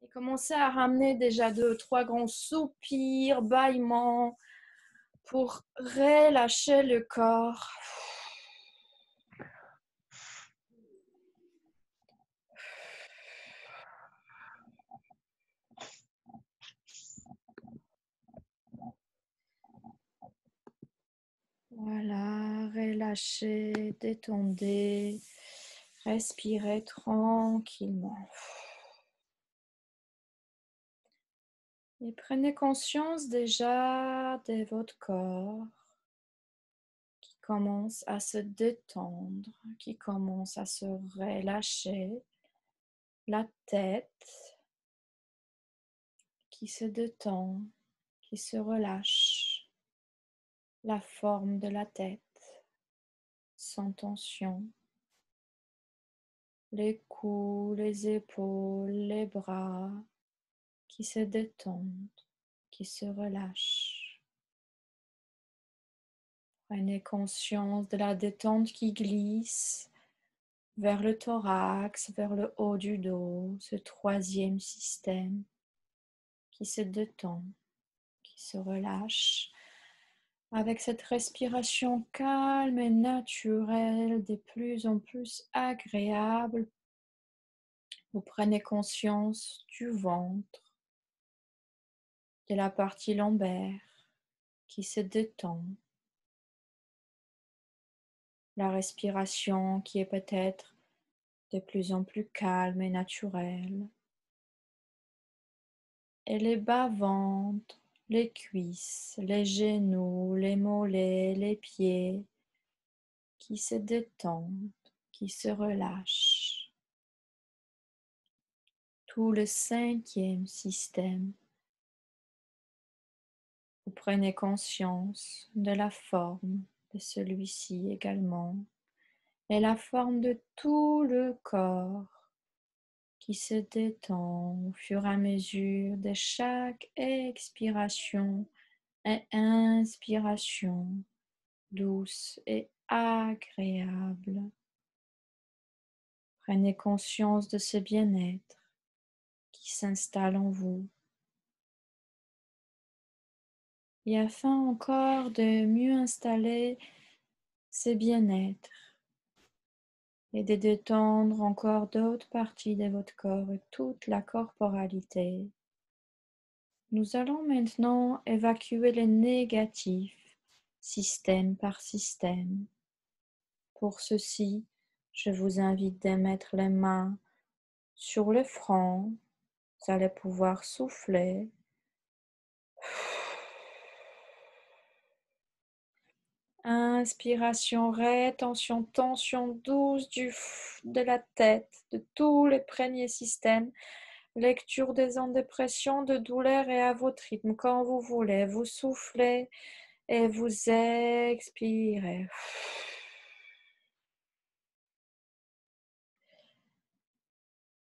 Et commencez à ramener déjà 2, 3 grands soupirs, bâillements pour relâcher le corps. Voilà, relâchez, détendez, respirez tranquillement. Et prenez conscience déjà de votre corps qui commence à se détendre, qui commence à se relâcher, la tête qui se détend, qui se relâche, la forme de la tête sans tension, les coudes, les épaules, les bras qui se détendent, qui se relâchent. Prenez conscience de la détente qui glisse vers le thorax, vers le haut du dos, ce troisième système qui se détend, qui se relâche. Avec cette respiration calme et naturelle, de plus en plus agréable, vous prenez conscience du ventre, de la partie lombaire qui se détend, la respiration qui est peut-être de plus en plus calme et naturelle, et les bas-ventres, les cuisses, les genoux, les mollets, les pieds qui se détendent, qui se relâchent. Tout le cinquième système. Vous prenez conscience de la forme de celui-ci également et la forme de tout le corps qui se détend au fur et à mesure de chaque expiration et inspiration douce et agréable. Prenez conscience de ce bien-être qui s'installe en vous. Et afin encore de mieux installer ce bien-être et de détendre encore d'autres parties de votre corps et toute la corporalité, nous allons maintenant évacuer les négatifs système par système. Pour ceci, je vous invite de mettre les mains sur le front. Vous allez pouvoir souffler. Inspiration, rétention, tension douce de la tête, de tous les premiers systèmes. Lecture des ondes de pression, de douleur et à votre rythme. Quand vous voulez, vous soufflez et vous expirez.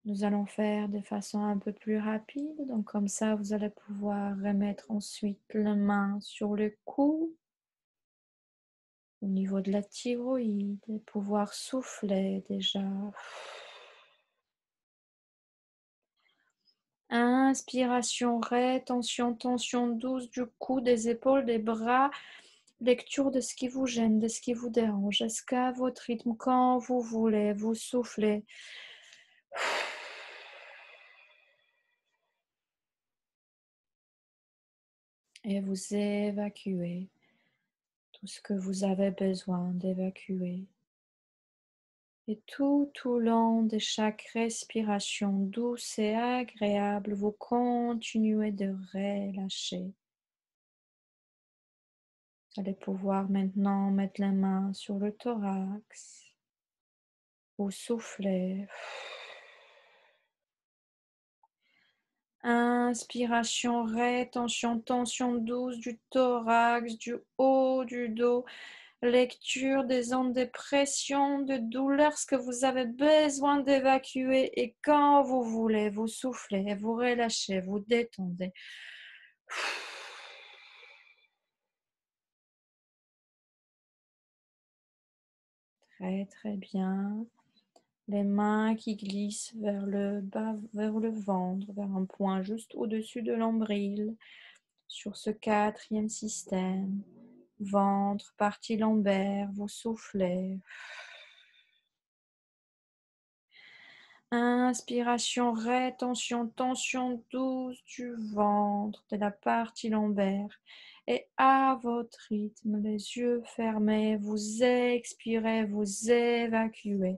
Nous allons faire de façon un peu plus rapide. Donc comme ça, vous allez pouvoir remettre ensuite la main sur le cou, au niveau de la thyroïde, et pouvoir souffler déjà. Inspiration, rétention, tension douce du cou, des épaules, des bras. Lecture de ce qui vous gêne, de ce qui vous dérange. Est-ce qu'à votre rythme, quand vous voulez, vous soufflez. Et vous évacuez tout ce que vous avez besoin d'évacuer. Et tout au long de chaque respiration douce et agréable, vous continuez de relâcher. Vous allez pouvoir maintenant mettre la main sur le thorax. Vous soufflez. Inspiration, rétention, tension douce du thorax, du haut du dos. Lecture des ondes de pression, de douleur, ce que vous avez besoin d'évacuer. Et quand vous voulez, vous soufflez, vous relâchez, vous détendez. Très très bien. Les mains qui glissent vers le bas, vers le ventre, vers un point juste au-dessus de l'ombril, sur ce quatrième système. Ventre, partie lombaire, vous soufflez. Inspiration, rétention, tension douce du ventre, de la partie lombaire. Et à votre rythme, les yeux fermés, vous expirez, vous évacuez.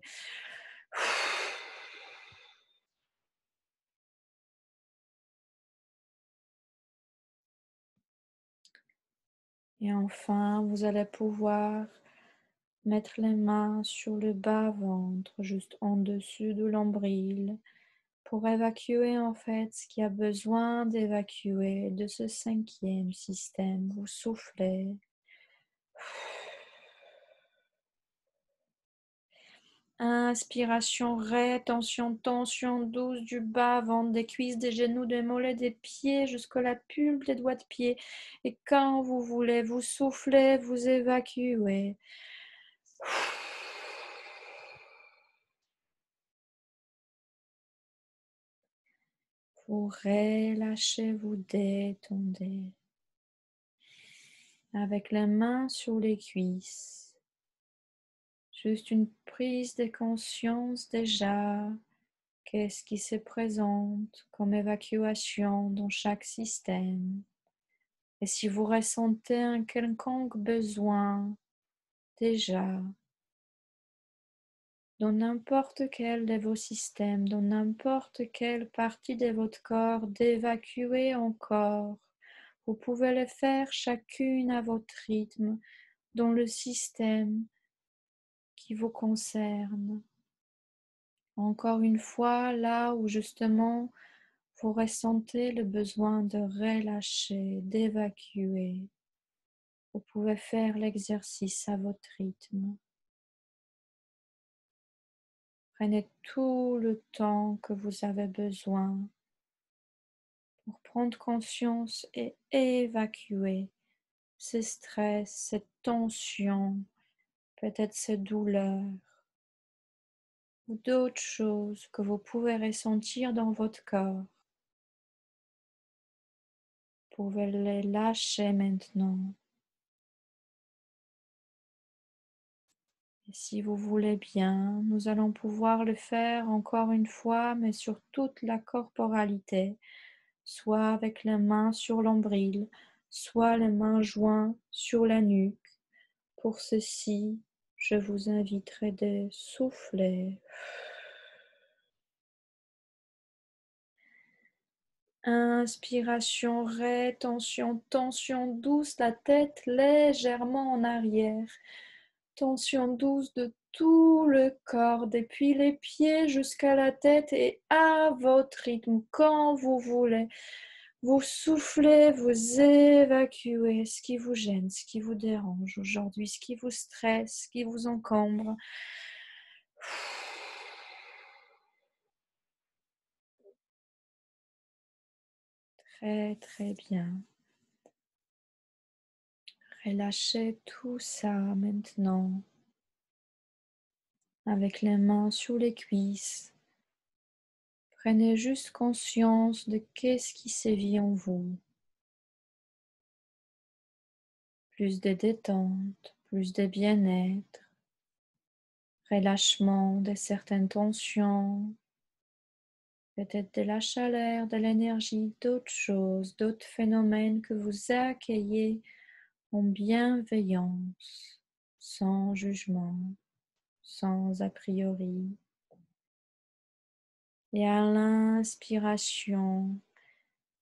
Et enfin, vous allez pouvoir mettre les mains sur le bas-ventre, juste en dessus de l'ombril, pour évacuer en fait ce qui a besoin d'évacuer de ce cinquième système. Vous soufflez. Inspiration, rétention, tension douce du bas-ventre, des cuisses, des genoux, des mollets, des pieds jusqu'à la pulpe des doigts de pied. Et quand vous voulez, vous soufflez, vous évacuez. Vous relâchez, vous détendez. Avec les mains sur les cuisses. Juste une prise de conscience déjà. Qu'est-ce qui se présente comme évacuation dans chaque système? Et si vous ressentez un quelconque besoin déjà dans n'importe quel de vos systèmes, dans n'importe quelle partie de votre corps, d'évacuer encore, vous pouvez le faire chacune à votre rythme dans le système qui vous concerne. Encore une fois, là où justement vous ressentez le besoin de relâcher, d'évacuer, vous pouvez faire l'exercice à votre rythme. Prenez tout le temps que vous avez besoin pour prendre conscience et évacuer ce stress, cette tension, peut-être cette douleur ou d'autres choses que vous pouvez ressentir dans votre corps. Vous pouvez les lâcher maintenant. Et si vous voulez bien, nous allons pouvoir le faire encore une fois, mais sur toute la corporalité, soit avec les mains sur l'ombril, soit les mains jointes sur la nuque. Pour ceci, je vous inviterai de souffler. Inspiration, rétention, tension douce, la tête légèrement en arrière. Tension douce de tout le corps, depuis les pieds jusqu'à la tête et à votre rythme, quand vous voulez. Vous soufflez, vous évacuez ce qui vous gêne, ce qui vous dérange aujourd'hui, ce qui vous stresse, ce qui vous encombre. Très très bien. Relâchez tout ça maintenant avec les mains sur les cuisses. Prenez juste conscience de qu'est-ce qui sévit en vous. Plus de détente, plus de bien-être, relâchement de certaines tensions, peut-être de la chaleur, de l'énergie, d'autres choses, d'autres phénomènes que vous accueillez en bienveillance, sans jugement, sans a priori. Et à l'inspiration,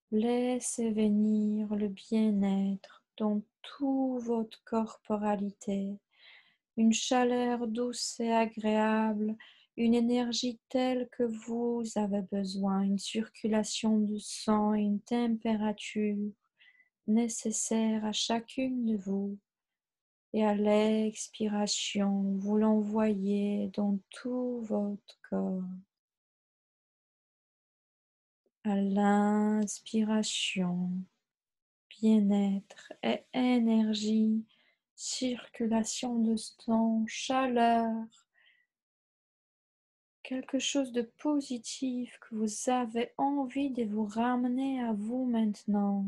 laissez venir le bien-être dans toute votre corporalité, une chaleur douce et agréable, une énergie telle que vous avez besoin, une circulation du sang, une température nécessaire à chacune de vous. Et à l'expiration, vous l'envoyez dans tout votre corps. À l'inspiration, bien-être et énergie, circulation de sang, chaleur, quelque chose de positif que vous avez envie de vous ramener à vous maintenant.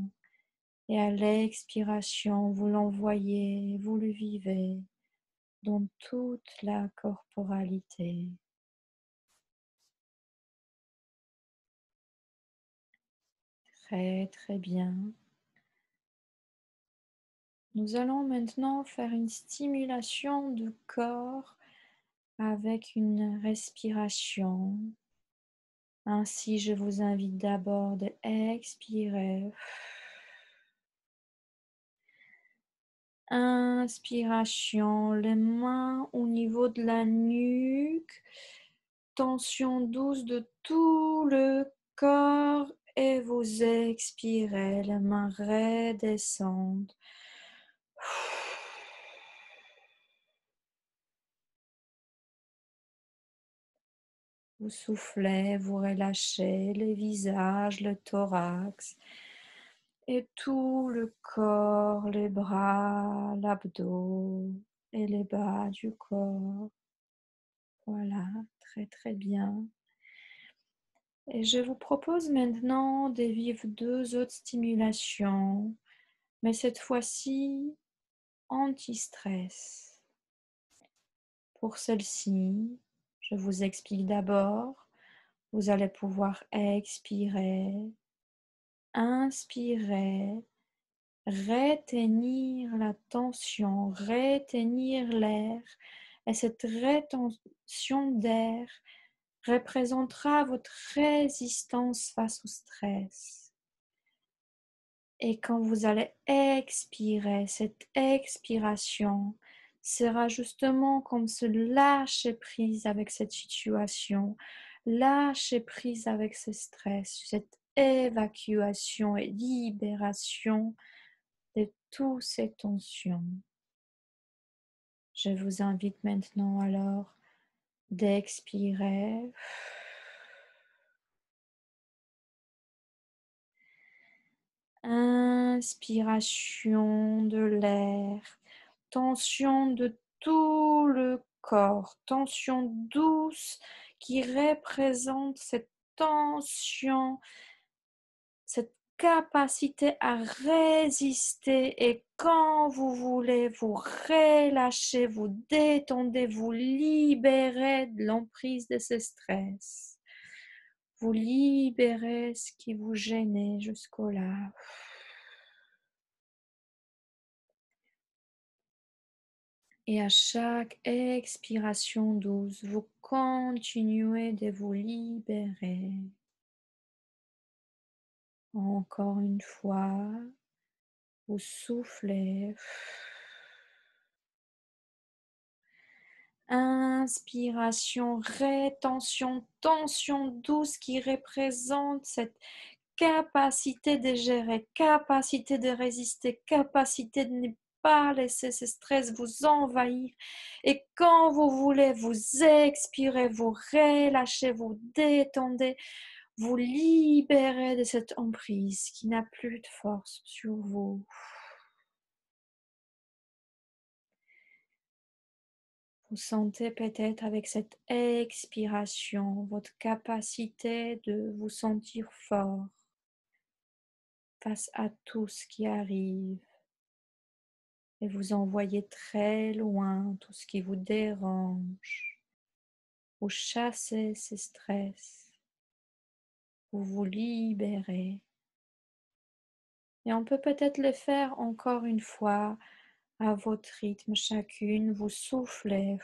Et à l'expiration, vous l'envoyez, vous le vivez dans toute la corporalité. Très très bien. Nous allons maintenant faire une stimulation du corps avec une respiration. Ainsi, je vous invite d'abord de expirer. Inspiration, les mains au niveau de la nuque, tension douce de tout le corps et vous expirez, les mains redescendent. Vous soufflez, vous relâchez le visage, le thorax et tout le corps, les bras, l'abdos et les bas du corps. Voilà, très très bien. Et je vous propose maintenant de vivre deux autres stimulations, mais cette fois-ci anti-stress. Pour celle-ci, je vous explique d'abord. Vous allez pouvoir expirer, inspirer, retenir la tension, retenir l'air. Et cette rétention d'air représentera votre résistance face au stress. Et quand vous allez expirer, cette expiration sera justement comme se lâcher prise avec cette situation, lâcher prise avec ce stress, cette évacuation et libération de toutes ces tensions. Je vous invite maintenant alors d'expirer. Inspiration de l'air, tension de tout le corps, tension douce qui représente cette tension, cette capacité à résister et quand vous voulez, vous relâchez, vous détendez, vous libérez de l'emprise de ce stress. Vous libérez ce qui vous gênait jusqu'au-là. Et à chaque expiration douce, vous continuez de vous libérer. Encore une fois, vous soufflez. Inspiration, rétention, tension douce qui représente cette capacité de gérer, capacité de résister, capacité de ne pas laisser ce stress vous envahir. Et quand vous voulez, vous expirez, vous relâchez, vous détendez, vous libérez de cette emprise qui n'a plus de force sur vous. Vous sentez peut-être avec cette expiration votre capacité de vous sentir fort face à tout ce qui arrive et vous envoyez très loin tout ce qui vous dérange. Vous chassez ces stress, vous vous libérez. Et on peut peut-être le faire encore une fois à votre rythme chacune. Vous soufflez.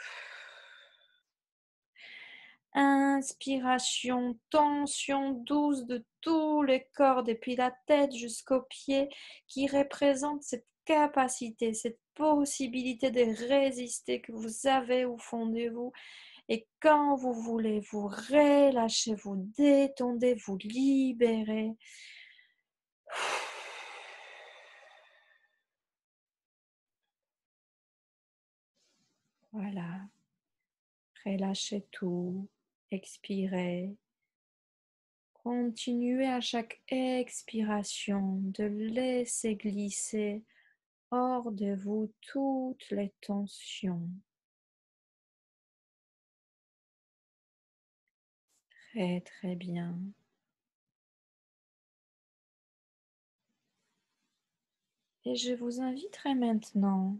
Inspiration, tension douce de tout le corps, depuis la tête jusqu'aux pieds, qui représente cette capacité, cette possibilité de résister que vous avez au fond de vous. Et quand vous voulez, vous relâchez, vous détendez, vous libérez. Voilà. Relâchez tout. Expirez. Continuez à chaque expiration de laisser glisser hors de vous toutes les tensions. Très, très bien. Et je vous inviterai maintenant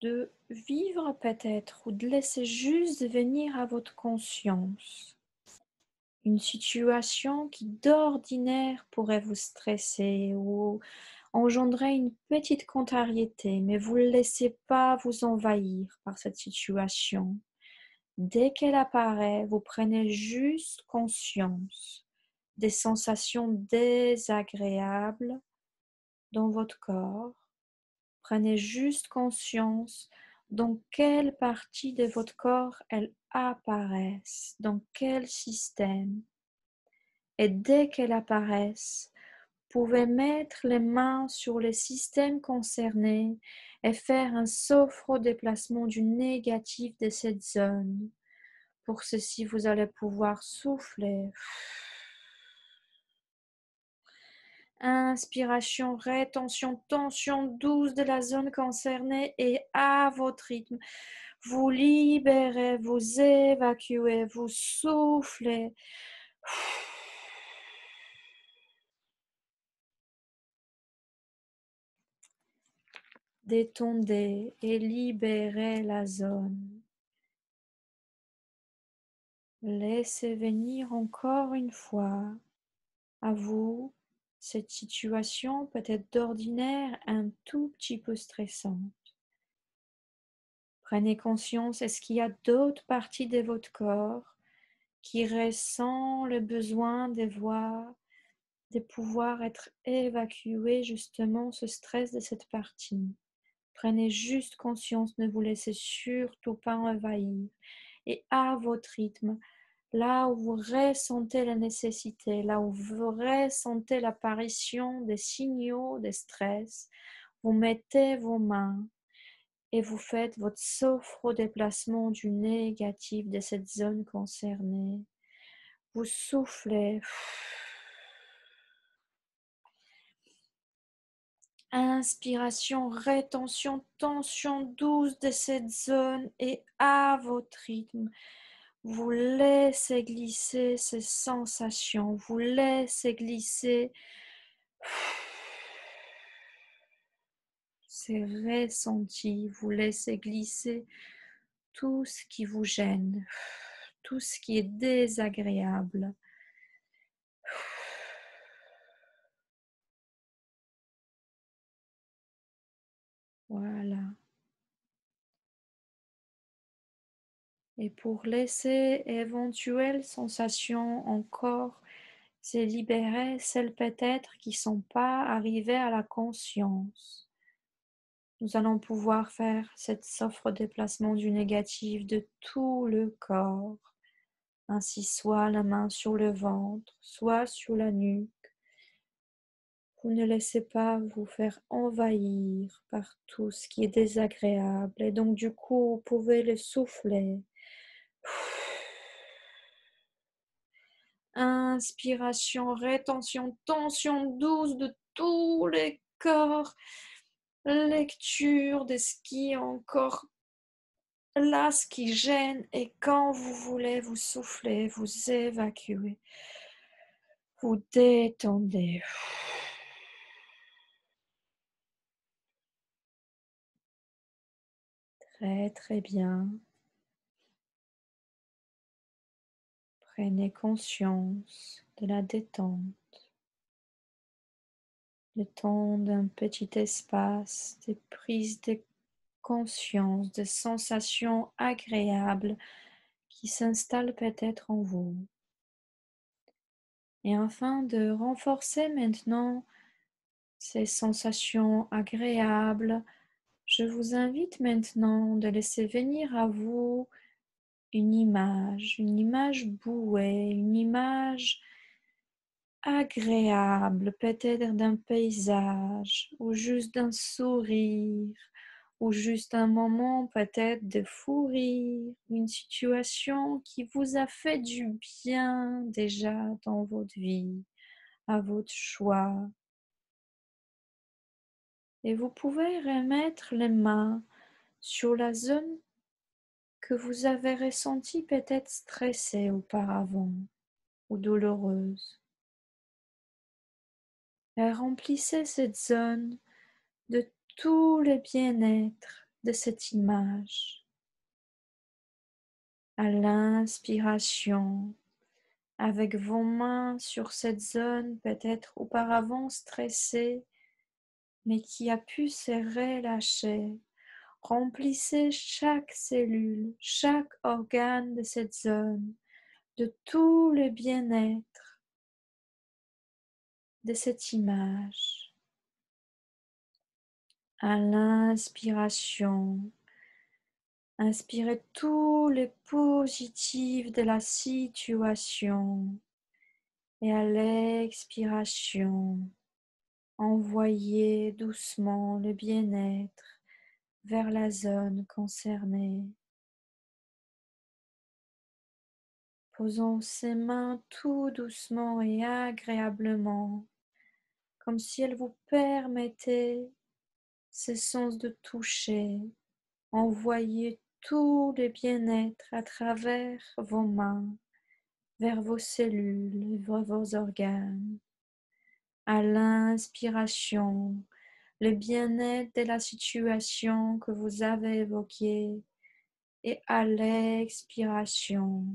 de vivre peut-être ou de laisser juste venir à votre conscience une situation qui d'ordinaire pourrait vous stresser ou engendrer une petite contrariété, mais vous ne laissez pas vous envahir par cette situation. Dès qu'elle apparaît, vous prenez juste conscience des sensations désagréables dans votre corps. Prenez juste conscience dans quelle partie de votre corps elles apparaissent, dans quel système. Et dès qu'elles apparaissent, vous pouvez mettre les mains sur les systèmes concernés et faire un sophro-déplacement du négatif de cette zone. Pour ceci, vous allez pouvoir souffler. Inspiration, rétention, tension douce de la zone concernée et à votre rythme. Vous libérez, vous évacuez, vous soufflez. Détendez et libérez la zone. Laissez venir encore une fois à vous cette situation peut-être d'ordinaire un tout petit peu stressante. Prenez conscience, est-ce qu'il y a d'autres parties de votre corps qui ressent le besoin de pouvoir être évacué justement ce stress de cette partie. Prenez juste conscience, ne vous laissez surtout pas envahir. Et à votre rythme, là où vous ressentez la nécessité, là où vous ressentez l'apparition des signaux de stress, vous mettez vos mains et vous faites votre sophro-déplacement du négatif de cette zone concernée. Vous soufflez. Inspiration, rétention, tension douce de cette zone et à votre rythme, vous laissez glisser ces sensations, vous laissez glisser ces ressentis, vous laissez glisser tout ce qui vous gêne, tout ce qui est désagréable. Voilà. Et pour laisser éventuelles sensations encore se libérer, celles peut-être qui ne sont pas arrivées à la conscience. Nous allons pouvoir faire cette sophro-déplacement du négatif de tout le corps, ainsi soit la main sur le ventre, soit sur la nuque. Vous ne laissez pas vous faire envahir par tout ce qui est désagréable et donc du coup vous pouvez le souffler. Inspiration, rétention, tension douce de tous les corps. Lecture de ce qui est encore là, ce qui gêne. Et quand vous voulez, vous soufflez, vous évacuez. Vous détendez. Très, très bien. Prenez conscience de la détente. Le temps d'un petit espace de prise de conscience, de sensations agréables qui s'installent peut-être en vous. Et afin de renforcer maintenant ces sensations agréables, je vous invite maintenant de laisser venir à vous une image bouée, une image agréable, peut-être d'un paysage, ou juste d'un sourire, ou juste un moment peut-être de fou rire, une situation qui vous a fait du bien déjà dans votre vie, à votre choix. Et vous pouvez remettre les mains sur la zone que vous avez ressenties peut-être stressées auparavant ou douloureuses. Et remplissez cette zone de tout le bien-être de cette image. À l'inspiration, avec vos mains sur cette zone peut-être auparavant stressée, mais qui a pu se relâcher. Remplissez chaque cellule, chaque organe de cette zone, de tout le bien-être de cette image. À l'inspiration, inspirez tout le positif de la situation et à l'expiration, envoyez doucement le bien-être vers la zone concernée. Posons ses mains tout doucement et agréablement, comme si elles vous permettaient ce sens de toucher. Envoyez tout le bien-être à travers vos mains, vers vos cellules, vers vos organes. À l'inspiration, le bien-être de la situation que vous avez évoquée et à l'expiration,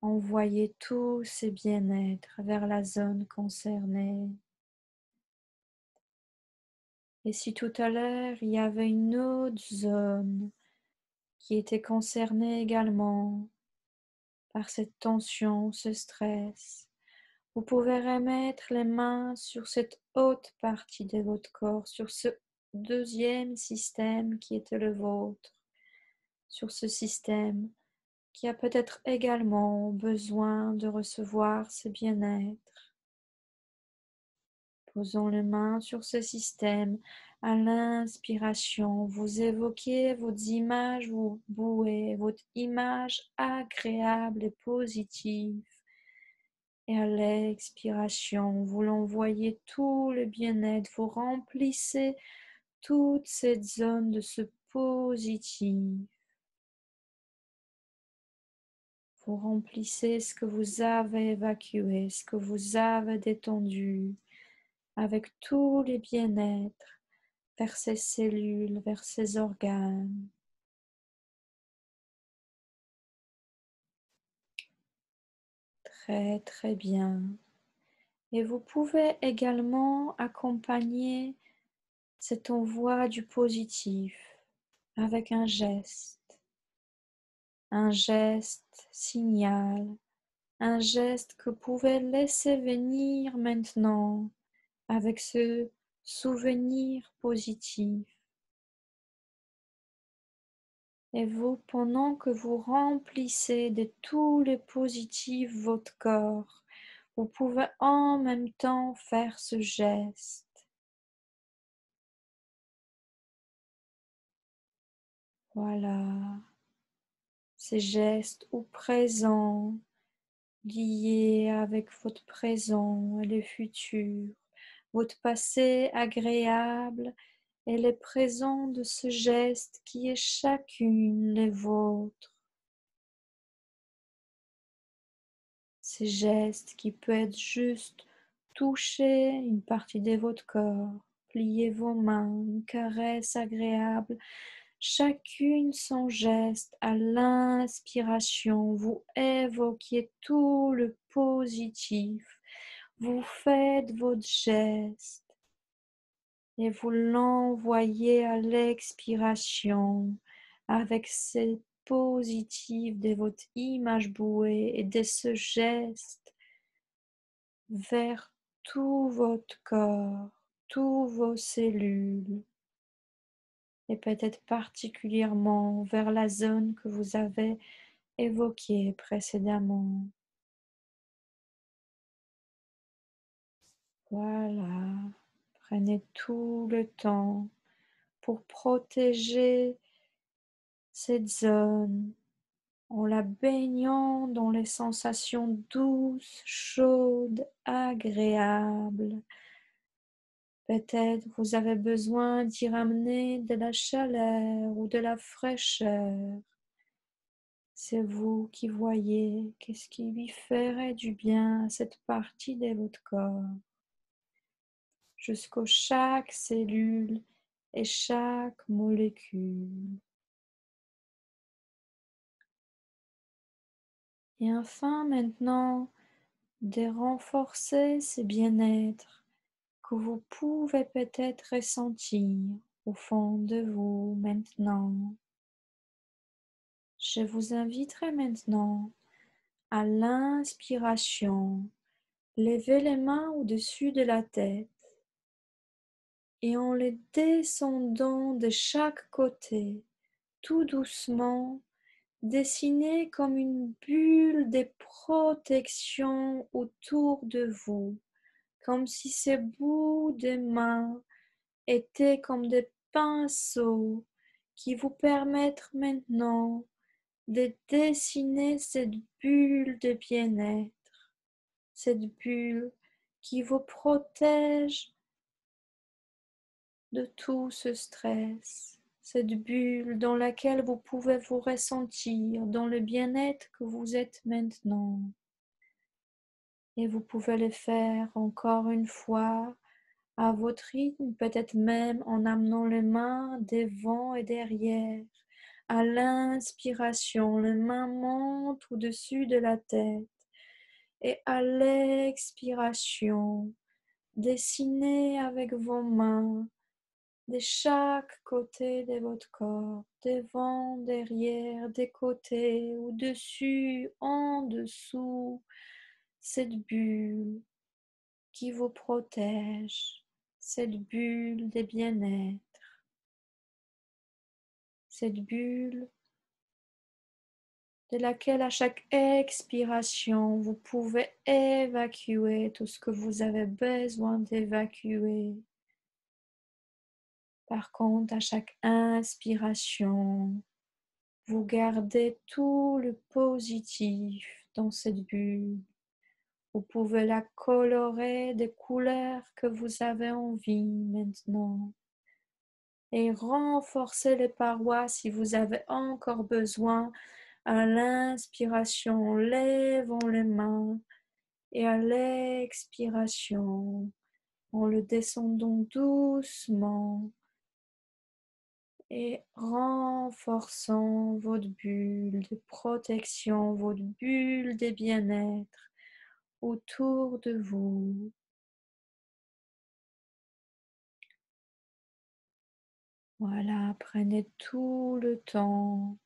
envoyez tout ce bien-être vers la zone concernée. Et si tout à l'heure, il y avait une autre zone qui était concernée également par cette tension, ce stress, vous pouvez remettre les mains sur cette haute partie de votre corps, sur ce deuxième système qui était le vôtre, sur ce système qui a peut-être également besoin de recevoir ce bien-être. Posons les mains sur ce système. À l'inspiration, vous évoquez votre image, vous bouez, votre image agréable et positive. Et à l'expiration, vous l'envoyez tout le bien-être, vous remplissez toute cette zone de ce positif. Vous remplissez ce que vous avez évacué, ce que vous avez détendu, avec tous les bien-être vers ces cellules, vers ces organes. Très très bien. Et vous pouvez également accompagner cet envoi du positif avec un geste signal, un geste que vous pouvez laisser venir maintenant avec ce souvenir positif. Et vous, pendant que vous remplissez de tout le positif votre corps, vous pouvez en même temps faire ce geste. Voilà, ces gestes ou présents liés avec votre présent et le futur, votre passé agréable et le présent de ce geste qui est chacune les vôtres. Ces gestes qui peuvent être juste toucher une partie de votre corps, plier vos mains, une caresse agréable, chacune son geste. À l'inspiration, vous évoquez tout le positif, vous faites votre geste et vous l'envoyez à l'expiration avec ce positif de votre image bouée et de ce geste vers tout votre corps, tous vos cellules et peut-être particulièrement vers la zone que vous avez évoquée précédemment. Voilà, prenez tout le temps pour protéger cette zone en la baignant dans les sensations douces, chaudes, agréables. Peut-être vous avez besoin d'y ramener de la chaleur ou de la fraîcheur. C'est vous qui voyez qu'est-ce qui lui ferait du bien à cette partie de votre corps, jusqu'à chaque cellule et chaque molécule. Et enfin, maintenant, de renforcer ce bien-être que vous pouvez peut-être ressentir au fond de vous maintenant. Je vous inviterai maintenant à l'inspiration, levez les mains au-dessus de la tête et en les descendant de chaque côté, tout doucement, dessinez comme une bulle de protection autour de vous, comme si ces bouts de main étaient comme des pinceaux qui vous permettent maintenant de dessiner cette bulle de bien-être, cette bulle qui vous protège de tout ce stress, cette bulle dans laquelle vous pouvez vous ressentir dans le bien-être que vous êtes maintenant. Et vous pouvez le faire encore une fois à votre rythme, peut-être même en amenant les mains devant et derrière. À l'inspiration, les mains montent au-dessus de la tête. Et à l'expiration, dessinez avec vos mains de chaque côté de votre corps, devant, derrière, des côtés, au-dessus, en dessous, cette bulle qui vous protège, cette bulle de bien-être, cette bulle de laquelle à chaque expiration, vous pouvez évacuer tout ce que vous avez besoin d'évacuer. Par contre, à chaque inspiration, vous gardez tout le positif dans cette bulle. Vous pouvez la colorer des couleurs que vous avez envie maintenant. Et renforcer les parois si vous avez encore besoin. À l'inspiration, en levant les mains et à l'expiration, en le descendant doucement et renforçant votre bulle de protection, votre bulle de bien-être autour de vous. Voilà, prenez tout le temps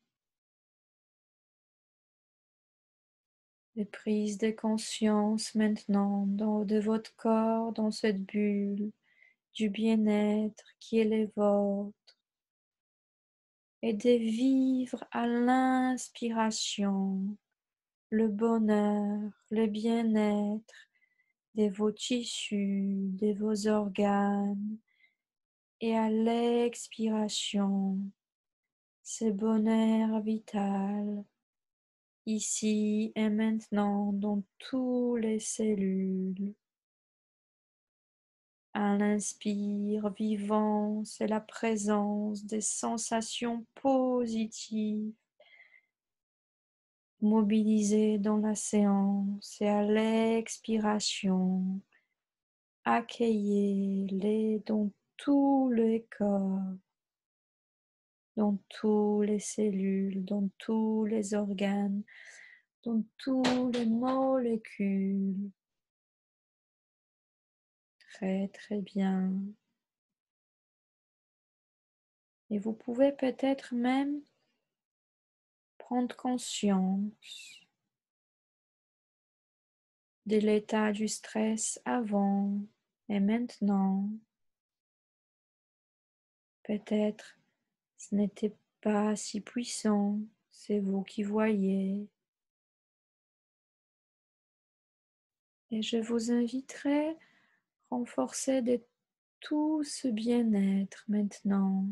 de prise de conscience maintenant de votre corps, dans cette bulle du bien-être qui est le vôtre, et de vivre à l'inspiration le bonheur, le bien-être de vos tissus, de vos organes, et à l'expiration, ce bonheur vital, ici et maintenant dans toutes les cellules. À l'inspire, vivant, c'est la présence des sensations positives mobilisées dans la séance, et à l'expiration, accueillez-les dans tout le corps, dans toutes les cellules, dans tous les organes, dans toutes les molécules. Très très bien. Et vous pouvez peut-être même prendre conscience de l'état du stress avant et maintenant. Peut-être ce n'était pas si puissant, c'est vous qui voyez. Et je vous inviterai à renforcer de tout ce bien-être maintenant,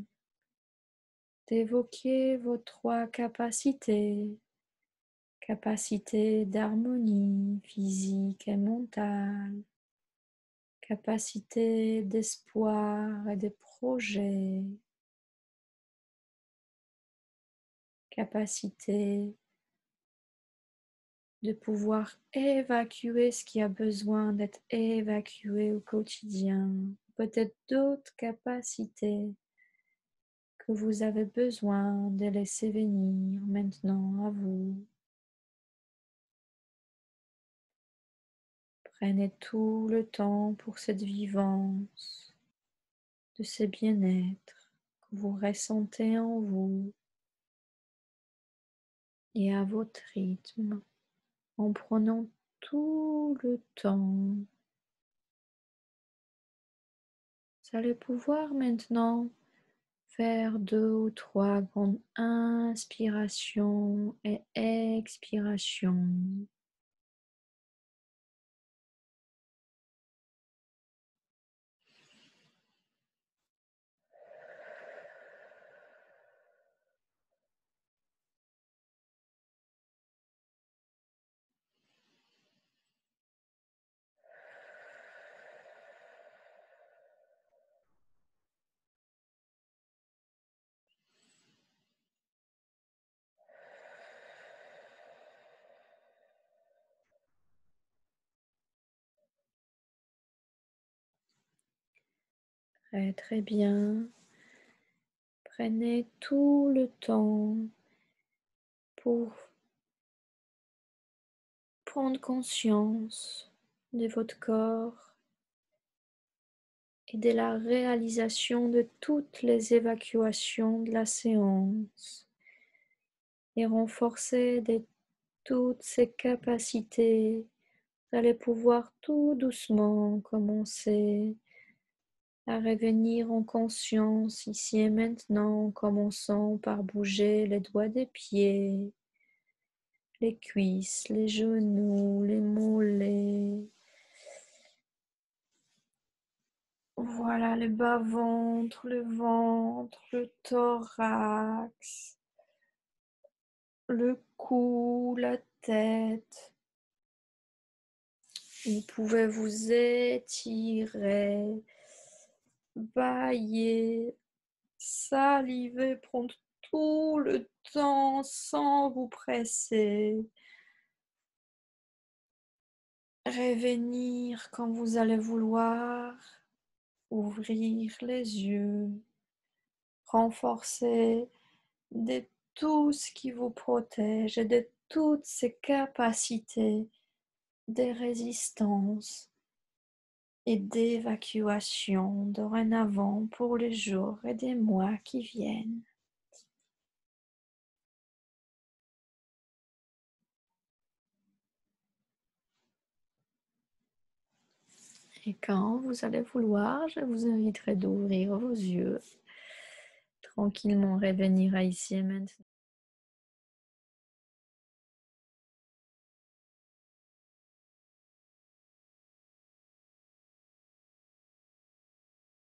d'évoquer vos trois capacités, capacité d'harmonie physique et mentale, capacité d'espoir et de projet, capacité de pouvoir évacuer ce qui a besoin d'être évacué au quotidien, peut-être d'autres capacités que vous avez besoin de laisser venir maintenant à vous. Prenez tout le temps pour cette vivance, de ce bien-être que vous ressentez en vous et à votre rythme, en prenant tout le temps. Vous allez pouvoir maintenant faire 2 ou 3 grandes inspirations et expirations. Très très bien. Prenez tout le temps pour prendre conscience de votre corps et de la réalisation de toutes les évacuations de la séance et renforcer de toutes ces capacités. Vous allez pouvoir tout doucement commencer à revenir en conscience ici et maintenant, en commençant par bouger les doigts des pieds, les cuisses, les genoux, les mollets. Voilà, le bas-ventre, le thorax, le cou, la tête. Vous pouvez vous étirer, bâiller, saliver, prendre tout le temps sans vous presser. Revenir quand vous allez vouloir, ouvrir les yeux, renforcer de tout ce qui vous protège et de toutes ces capacités de résistance et d'évacuation dorénavant pour les jours et les mois qui viennent. Et quand vous allez vouloir, je vous inviterai d'ouvrir vos yeux, tranquillement revenir à ici et maintenant.